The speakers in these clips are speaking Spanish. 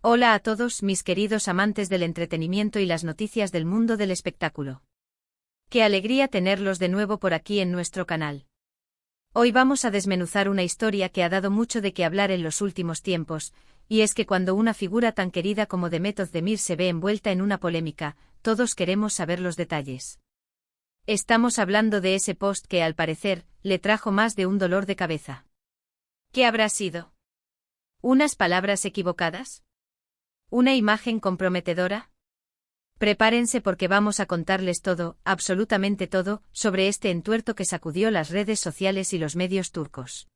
Hola a todos mis queridos amantes del entretenimiento y las noticias del mundo del espectáculo. Qué alegría tenerlos de nuevo por aquí en nuestro canal. Hoy vamos a desmenuzar una historia que ha dado mucho de qué hablar en los últimos tiempos, y es que cuando una figura tan querida como Demet Özdemir se ve envuelta en una polémica, todos queremos saber los detalles. Estamos hablando de ese post que, al parecer, le trajo más de un dolor de cabeza. ¿Qué habrá sido? ¿Unas palabras equivocadas? ¿Una imagen comprometedora? Prepárense porque vamos a contarles todo, absolutamente todo, sobre este entuerto que sacudió las redes sociales y los medios turcos.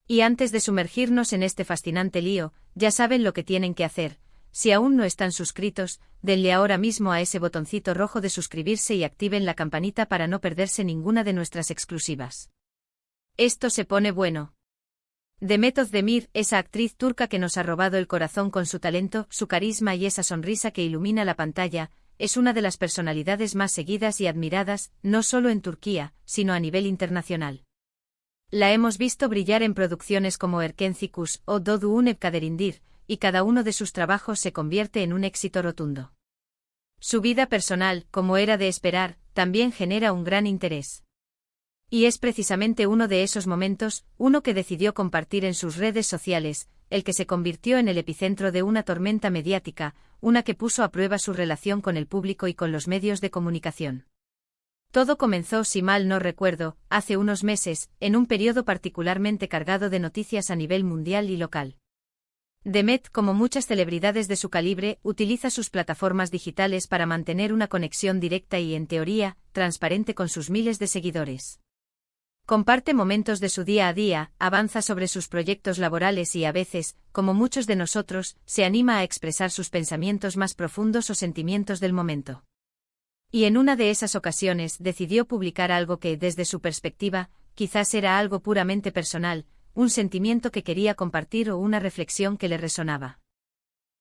Y antes de sumergirnos en este fascinante lío, ya saben lo que tienen que hacer. Si aún no están suscritos, denle ahora mismo a ese botoncito rojo de suscribirse y activen la campanita para no perderse ninguna de nuestras exclusivas. Esto se pone bueno. Demet Özdemir, esa actriz turca que nos ha robado el corazón con su talento, su carisma y esa sonrisa que ilumina la pantalla, es una de las personalidades más seguidas y admiradas, no solo en Turquía, sino a nivel internacional. La hemos visto brillar en producciones como Erkencikus o Doğduğun Kaderindir, y cada uno de sus trabajos se convierte en un éxito rotundo. Su vida personal, como era de esperar, también genera un gran interés. Y es precisamente uno de esos momentos, uno que decidió compartir en sus redes sociales, el que se convirtió en el epicentro de una tormenta mediática, una que puso a prueba su relación con el público y con los medios de comunicación. Todo comenzó, si mal no recuerdo, hace unos meses, en un periodo particularmente cargado de noticias a nivel mundial y local. Demet, como muchas celebridades de su calibre, utiliza sus plataformas digitales para mantener una conexión directa y, en teoría, transparente con sus miles de seguidores. Comparte momentos de su día a día, avanza sobre sus proyectos laborales y a veces, como muchos de nosotros, se anima a expresar sus pensamientos más profundos o sentimientos del momento. Y en una de esas ocasiones decidió publicar algo que, desde su perspectiva, quizás era algo puramente personal, un sentimiento que quería compartir o una reflexión que le resonaba.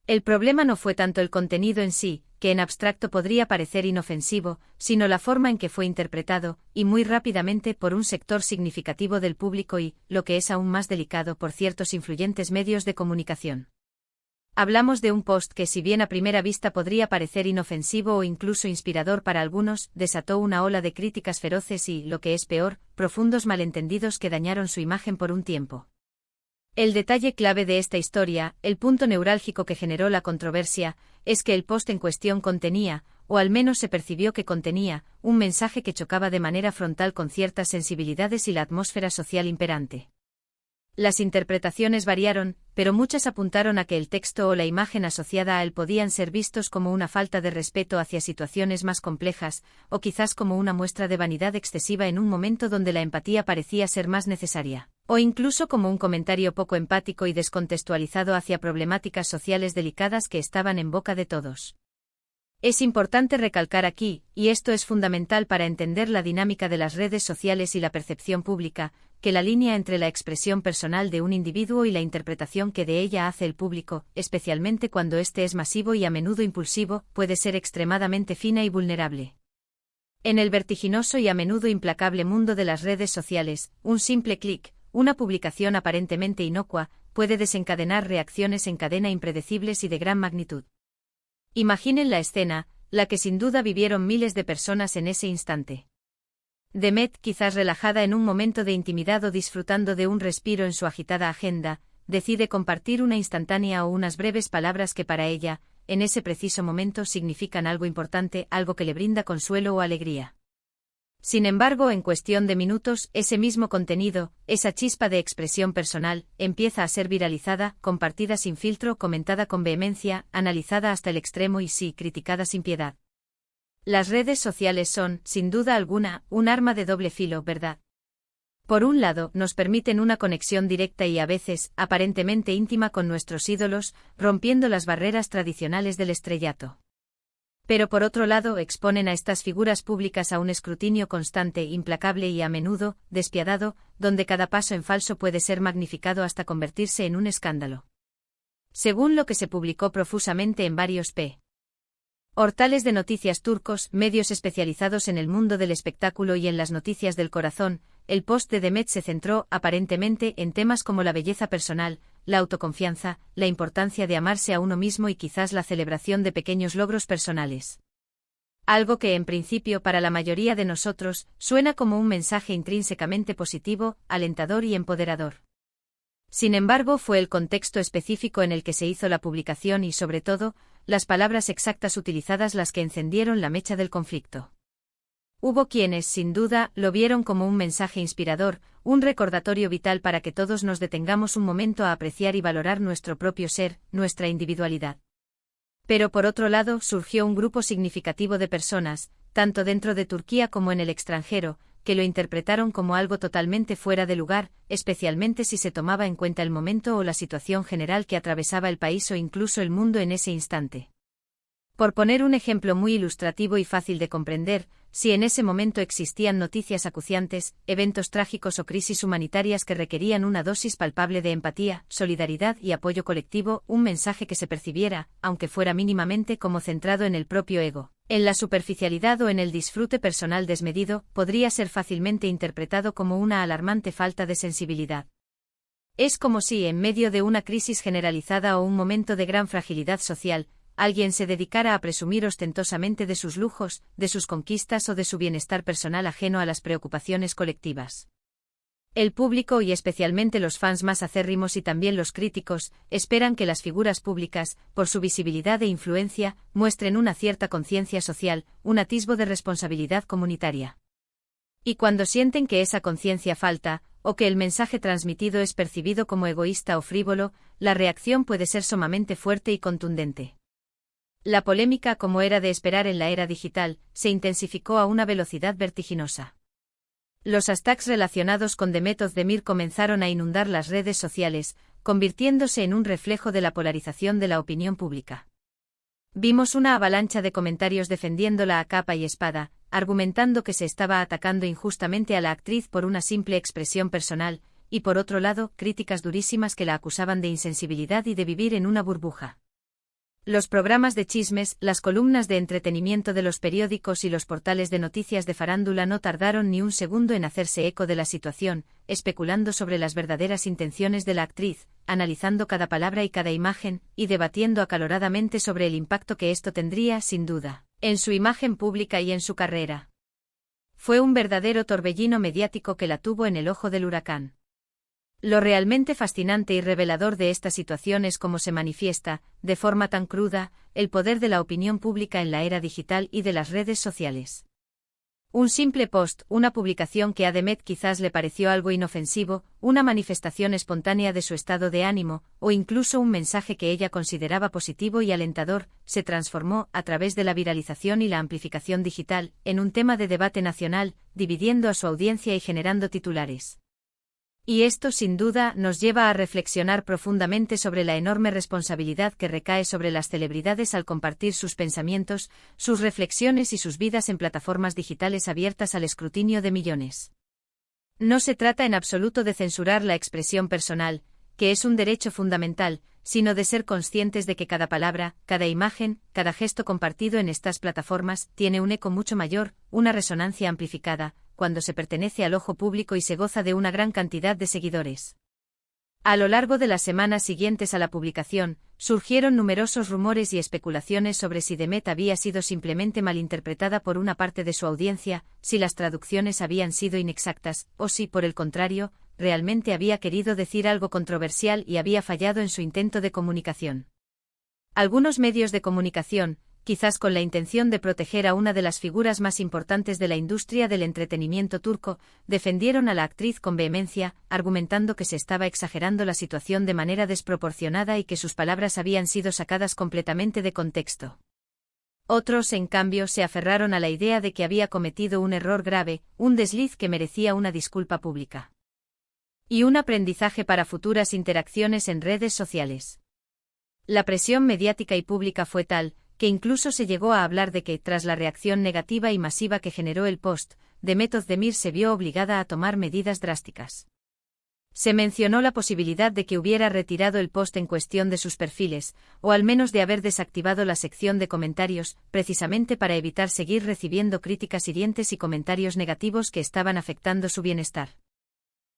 El problema no fue tanto el contenido en sí, que en abstracto podría parecer inofensivo, sino la forma en que fue interpretado, y muy rápidamente por un sector significativo del público y, lo que es aún más delicado, por ciertos influyentes medios de comunicación. Hablamos de un post que, si bien a primera vista podría parecer inofensivo o incluso inspirador para algunos, desató una ola de críticas feroces y, lo que es peor, profundos malentendidos que dañaron su imagen por un tiempo. El detalle clave de esta historia, el punto neurálgico que generó la controversia, es que el post en cuestión contenía, o al menos se percibió que contenía, un mensaje que chocaba de manera frontal con ciertas sensibilidades y la atmósfera social imperante. Las interpretaciones variaron, pero muchas apuntaron a que el texto o la imagen asociada a él podían ser vistos como una falta de respeto hacia situaciones más complejas, o quizás como una muestra de vanidad excesiva en un momento donde la empatía parecía ser más necesaria, o incluso como un comentario poco empático y descontextualizado hacia problemáticas sociales delicadas que estaban en boca de todos. Es importante recalcar aquí, y esto es fundamental para entender la dinámica de las redes sociales y la percepción pública, que la línea entre la expresión personal de un individuo y la interpretación que de ella hace el público, especialmente cuando éste es masivo y a menudo impulsivo, puede ser extremadamente fina y vulnerable. En el vertiginoso y a menudo implacable mundo de las redes sociales, un simple clic, una publicación aparentemente inocua, puede desencadenar reacciones en cadena impredecibles y de gran magnitud. Imaginen la escena, la que sin duda vivieron miles de personas en ese instante. Demet, quizás relajada en un momento de intimidad o disfrutando de un respiro en su agitada agenda, decide compartir una instantánea o unas breves palabras que para ella, en ese preciso momento significan algo importante, algo que le brinda consuelo o alegría. Sin embargo, en cuestión de minutos, ese mismo contenido, esa chispa de expresión personal, empieza a ser viralizada, compartida sin filtro, comentada con vehemencia, analizada hasta el extremo y sí, criticada sin piedad. Las redes sociales son, sin duda alguna, un arma de doble filo, ¿verdad? Por un lado, nos permiten una conexión directa y a veces, aparentemente íntima con nuestros ídolos, rompiendo las barreras tradicionales del estrellato. Pero por otro lado exponen a estas figuras públicas a un escrutinio constante, implacable y a menudo, despiadado, donde cada paso en falso puede ser magnificado hasta convertirse en un escándalo. Según lo que se publicó profusamente en varios portales de noticias turcos, medios especializados en el mundo del espectáculo y en las noticias del corazón, el post de Demet se centró, aparentemente, en temas como la belleza personal, la autoconfianza, la importancia de amarse a uno mismo y quizás la celebración de pequeños logros personales. Algo que en principio para la mayoría de nosotros suena como un mensaje intrínsecamente positivo, alentador y empoderador. Sin embargo, fue el contexto específico en el que se hizo la publicación y, sobre todo, las palabras exactas utilizadas las que encendieron la mecha del conflicto. Hubo quienes, sin duda, lo vieron como un mensaje inspirador, un recordatorio vital para que todos nos detengamos un momento a apreciar y valorar nuestro propio ser, nuestra individualidad. Pero por otro lado, surgió un grupo significativo de personas, tanto dentro de Turquía como en el extranjero, que lo interpretaron como algo totalmente fuera de lugar, especialmente si se tomaba en cuenta el momento o la situación general que atravesaba el país o incluso el mundo en ese instante. Por poner un ejemplo muy ilustrativo y fácil de comprender, si en ese momento existían noticias acuciantes, eventos trágicos o crisis humanitarias que requerían una dosis palpable de empatía, solidaridad y apoyo colectivo, un mensaje que se percibiera, aunque fuera mínimamente, como centrado en el propio ego, en la superficialidad o en el disfrute personal desmedido, podría ser fácilmente interpretado como una alarmante falta de sensibilidad. Es como si, en medio de una crisis generalizada o un momento de gran fragilidad social, alguien se dedicara a presumir ostentosamente de sus lujos, de sus conquistas o de su bienestar personal ajeno a las preocupaciones colectivas. El público y especialmente los fans más acérrimos y también los críticos, esperan que las figuras públicas, por su visibilidad e influencia, muestren una cierta conciencia social, un atisbo de responsabilidad comunitaria. Y cuando sienten que esa conciencia falta, o que el mensaje transmitido es percibido como egoísta o frívolo, la reacción puede ser sumamente fuerte y contundente. La polémica, como era de esperar en la era digital, se intensificó a una velocidad vertiginosa. Los hashtags relacionados con Demet Özdemir comenzaron a inundar las redes sociales, convirtiéndose en un reflejo de la polarización de la opinión pública. Vimos una avalancha de comentarios defendiéndola a capa y espada, argumentando que se estaba atacando injustamente a la actriz por una simple expresión personal, y por otro lado, críticas durísimas que la acusaban de insensibilidad y de vivir en una burbuja. Los programas de chismes, las columnas de entretenimiento de los periódicos y los portales de noticias de farándula no tardaron ni un segundo en hacerse eco de la situación, especulando sobre las verdaderas intenciones de la actriz, analizando cada palabra y cada imagen, y debatiendo acaloradamente sobre el impacto que esto tendría, sin duda, en su imagen pública y en su carrera. Fue un verdadero torbellino mediático que la tuvo en el ojo del huracán. Lo realmente fascinante y revelador de esta situación es cómo se manifiesta, de forma tan cruda, el poder de la opinión pública en la era digital y de las redes sociales. Un simple post, una publicación que a Demet quizás le pareció algo inofensivo, una manifestación espontánea de su estado de ánimo, o incluso un mensaje que ella consideraba positivo y alentador, se transformó, a través de la viralización y la amplificación digital, en un tema de debate nacional, dividiendo a su audiencia y generando titulares. Y esto sin duda nos lleva a reflexionar profundamente sobre la enorme responsabilidad que recae sobre las celebridades al compartir sus pensamientos, sus reflexiones y sus vidas en plataformas digitales abiertas al escrutinio de millones. No se trata en absoluto de censurar la expresión personal, que es un derecho fundamental, sino de ser conscientes de que cada palabra, cada imagen, cada gesto compartido en estas plataformas tiene un eco mucho mayor, una resonancia amplificada, cuando se pertenece al ojo público y se goza de una gran cantidad de seguidores. A lo largo de las semanas siguientes a la publicación, surgieron numerosos rumores y especulaciones sobre si Demet había sido simplemente malinterpretada por una parte de su audiencia, si las traducciones habían sido inexactas, o si, por el contrario, realmente había querido decir algo controversial y había fallado en su intento de comunicación. Algunos medios de comunicación, quizás con la intención de proteger a una de las figuras más importantes de la industria del entretenimiento turco, defendieron a la actriz con vehemencia, argumentando que se estaba exagerando la situación de manera desproporcionada y que sus palabras habían sido sacadas completamente de contexto. Otros, en cambio, se aferraron a la idea de que había cometido un error grave, un desliz que merecía una disculpa pública. Y un aprendizaje para futuras interacciones en redes sociales. La presión mediática y pública fue tal, que incluso se llegó a hablar de que, tras la reacción negativa y masiva que generó el post, Demet Özdemir se vio obligada a tomar medidas drásticas. Se mencionó la posibilidad de que hubiera retirado el post en cuestión de sus perfiles, o al menos de haber desactivado la sección de comentarios, precisamente para evitar seguir recibiendo críticas hirientes y comentarios negativos que estaban afectando su bienestar.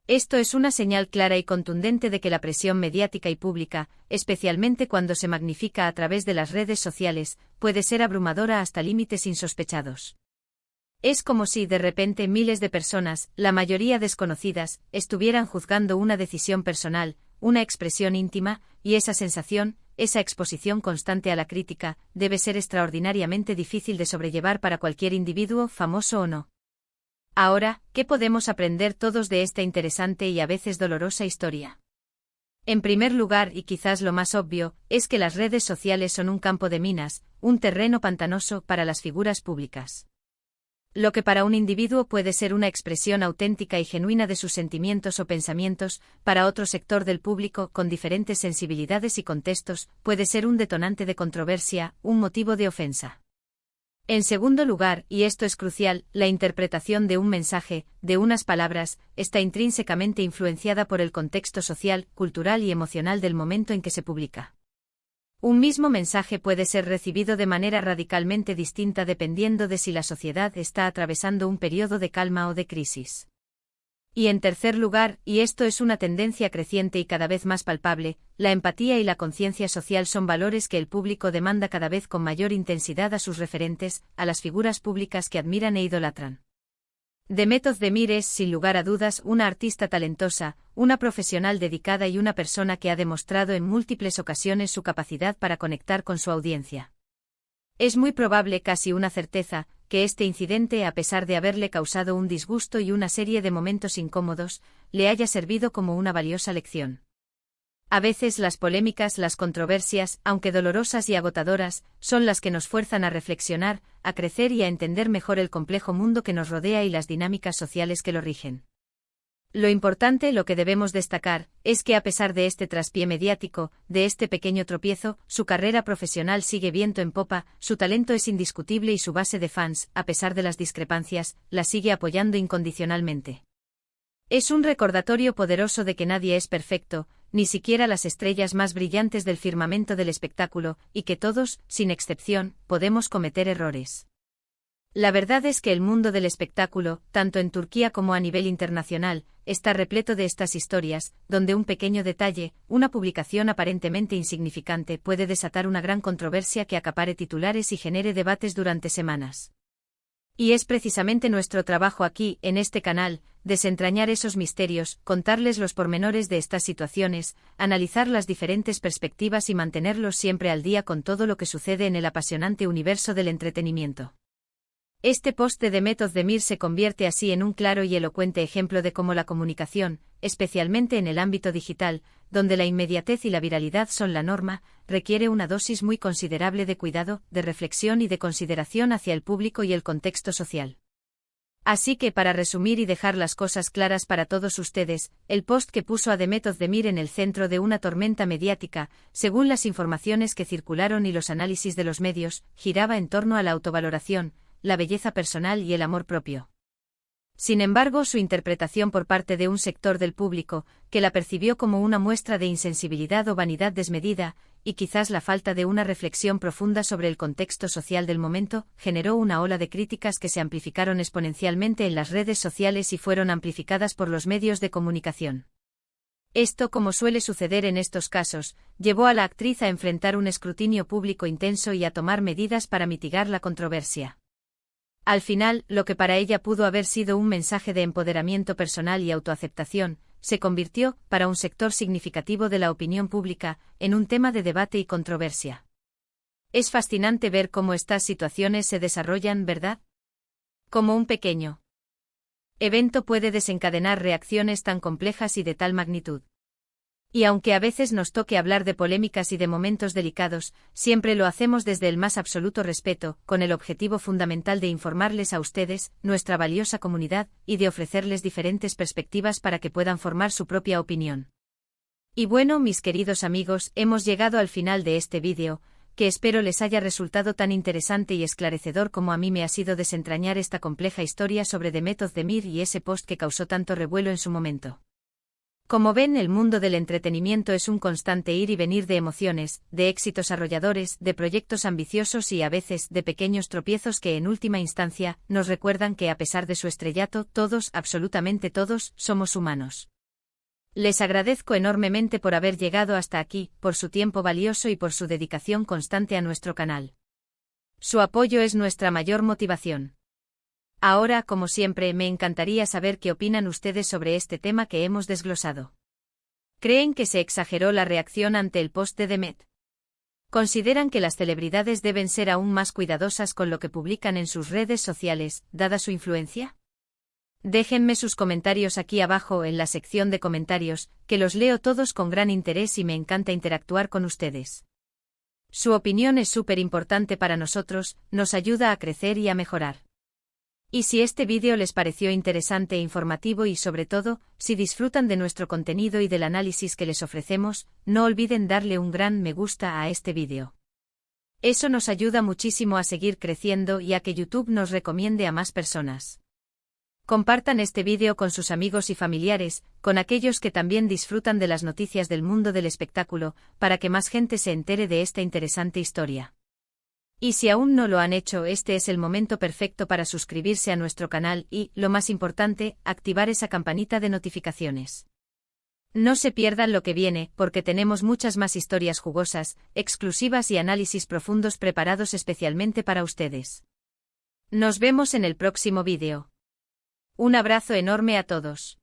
Esto es una señal clara y contundente de que la presión mediática y pública, especialmente cuando se magnifica a través de las redes sociales, puede ser abrumadora hasta límites insospechados. Es como si de repente miles de personas, la mayoría desconocidas, estuvieran juzgando una decisión personal, una expresión íntima, y esa sensación, esa exposición constante a la crítica, debe ser extraordinariamente difícil de sobrellevar para cualquier individuo, famoso o no. Ahora, ¿qué podemos aprender todos de esta interesante y a veces dolorosa historia? En primer lugar, y quizás lo más obvio, es que las redes sociales son un campo de minas, un terreno pantanoso para las figuras públicas. Lo que para un individuo puede ser una expresión auténtica y genuina de sus sentimientos o pensamientos, para otro sector del público con diferentes sensibilidades y contextos, puede ser un detonante de controversia, un motivo de ofensa. En segundo lugar, y esto es crucial, la interpretación de un mensaje, de unas palabras, está intrínsecamente influenciada por el contexto social, cultural y emocional del momento en que se publica. Un mismo mensaje puede ser recibido de manera radicalmente distinta dependiendo de si la sociedad está atravesando un periodo de calma o de crisis. Y en tercer lugar, y esto es una tendencia creciente y cada vez más palpable, la empatía y la conciencia social son valores que el público demanda cada vez con mayor intensidad a sus referentes, a las figuras públicas que admiran e idolatran. Demet Özdemir es, sin lugar a dudas, una artista talentosa, una profesional dedicada y una persona que ha demostrado en múltiples ocasiones su capacidad para conectar con su audiencia. Es muy probable, casi una certeza, que este incidente, a pesar de haberle causado un disgusto y una serie de momentos incómodos, le haya servido como una valiosa lección. A veces las polémicas, las controversias, aunque dolorosas y agotadoras, son las que nos fuerzan a reflexionar, a crecer y a entender mejor el complejo mundo que nos rodea y las dinámicas sociales que lo rigen. Lo importante, lo que debemos destacar, es que a pesar de este traspié mediático, de este pequeño tropiezo, su carrera profesional sigue viento en popa, su talento es indiscutible y su base de fans, a pesar de las discrepancias, la sigue apoyando incondicionalmente. Es un recordatorio poderoso de que nadie es perfecto, ni siquiera las estrellas más brillantes del firmamento del espectáculo, y que todos, sin excepción, podemos cometer errores. La verdad es que el mundo del espectáculo, tanto en Turquía como a nivel internacional, está repleto de estas historias, donde un pequeño detalle, una publicación aparentemente insignificante puede desatar una gran controversia que acapare titulares y genere debates durante semanas. Y es precisamente nuestro trabajo aquí, en este canal, desentrañar esos misterios, contarles los pormenores de estas situaciones, analizar las diferentes perspectivas y mantenerlos siempre al día con todo lo que sucede en el apasionante universo del entretenimiento. Este post de Demet Özdemir se convierte así en un claro y elocuente ejemplo de cómo la comunicación, especialmente en el ámbito digital, donde la inmediatez y la viralidad son la norma, requiere una dosis muy considerable de cuidado, de reflexión y de consideración hacia el público y el contexto social. Así que para resumir y dejar las cosas claras para todos ustedes, el post que puso a Demet Özdemir en el centro de una tormenta mediática, según las informaciones que circularon y los análisis de los medios, giraba en torno a la autovaloración, la belleza personal y el amor propio. Sin embargo, su interpretación por parte de un sector del público, que la percibió como una muestra de insensibilidad o vanidad desmedida, y quizás la falta de una reflexión profunda sobre el contexto social del momento, generó una ola de críticas que se amplificaron exponencialmente en las redes sociales y fueron amplificadas por los medios de comunicación. Esto, como suele suceder en estos casos, llevó a la actriz a enfrentar un escrutinio público intenso y a tomar medidas para mitigar la controversia. Al final, lo que para ella pudo haber sido un mensaje de empoderamiento personal y autoaceptación, se convirtió, para un sector significativo de la opinión pública, en un tema de debate y controversia. Es fascinante ver cómo estas situaciones se desarrollan, ¿verdad? Como un pequeño evento puede desencadenar reacciones tan complejas y de tal magnitud. Y aunque a veces nos toque hablar de polémicas y de momentos delicados, siempre lo hacemos desde el más absoluto respeto, con el objetivo fundamental de informarles a ustedes, nuestra valiosa comunidad, y de ofrecerles diferentes perspectivas para que puedan formar su propia opinión. Y bueno, mis queridos amigos, hemos llegado al final de este vídeo, que espero les haya resultado tan interesante y esclarecedor como a mí me ha sido desentrañar esta compleja historia sobre Demet Özdemir y ese post que causó tanto revuelo en su momento. Como ven, el mundo del entretenimiento es un constante ir y venir de emociones, de éxitos arrolladores, de proyectos ambiciosos y a veces de pequeños tropiezos que en última instancia nos recuerdan que a pesar de su estrellato, todos, absolutamente todos, somos humanos. Les agradezco enormemente por haber llegado hasta aquí, por su tiempo valioso y por su dedicación constante a nuestro canal. Su apoyo es nuestra mayor motivación. Ahora, como siempre, me encantaría saber qué opinan ustedes sobre este tema que hemos desglosado. ¿Creen que se exageró la reacción ante el post de Demet? ¿Consideran que las celebridades deben ser aún más cuidadosas con lo que publican en sus redes sociales, dada su influencia? Déjenme sus comentarios aquí abajo en la sección de comentarios, que los leo todos con gran interés y me encanta interactuar con ustedes. Su opinión es súper importante para nosotros, nos ayuda a crecer y a mejorar. Y si este vídeo les pareció interesante e informativo y sobre todo, si disfrutan de nuestro contenido y del análisis que les ofrecemos, no olviden darle un gran me gusta a este vídeo. Eso nos ayuda muchísimo a seguir creciendo y a que YouTube nos recomiende a más personas. Compartan este vídeo con sus amigos y familiares, con aquellos que también disfrutan de las noticias del mundo del espectáculo, para que más gente se entere de esta interesante historia. Y si aún no lo han hecho, este es el momento perfecto para suscribirse a nuestro canal y, lo más importante, activar esa campanita de notificaciones. No se pierdan lo que viene, porque tenemos muchas más historias jugosas, exclusivas y análisis profundos preparados especialmente para ustedes. Nos vemos en el próximo vídeo. Un abrazo enorme a todos.